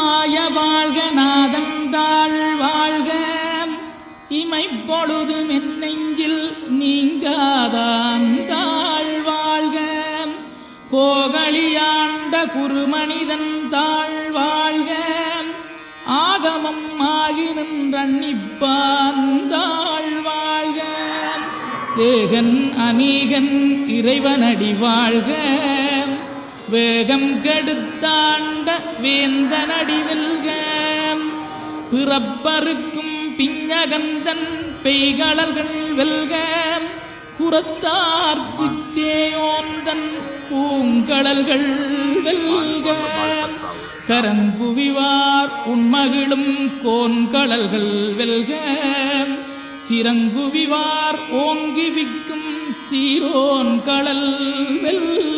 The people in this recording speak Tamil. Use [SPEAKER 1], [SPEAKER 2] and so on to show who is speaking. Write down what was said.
[SPEAKER 1] நமச்சிவாய வாழ்க நாதந்தாள் வாழ்க இமைப்பொழுதும் என் நெஞ்சில் நீங்காதாந்தாள் வாழ்க கோகலியாண்ட குருமனிதன் தாழ் வாழ்க ஆகமம் ஆகி நின்றன்னிப்பாந்தாள் வாழ்க ஏகன் அநீகன் இறைவனடி வாழ்க வேகம் கெடுத்தாண்ட வேந்தனடி வெல்க பிறப்பருக்கும் பிஞகந்தன் பெய்களல்கள் வெல்க புறத்தார்க்குச்சேயோந்தன் பூங்கடல்கள் வெல்க கரங்குவிவார் உண்மகிழும் கோன்கடல்கள் வெல்க சிறங்குவிவார் ஓங்கி விக்கும் சீரோன் கடல் வெல்க.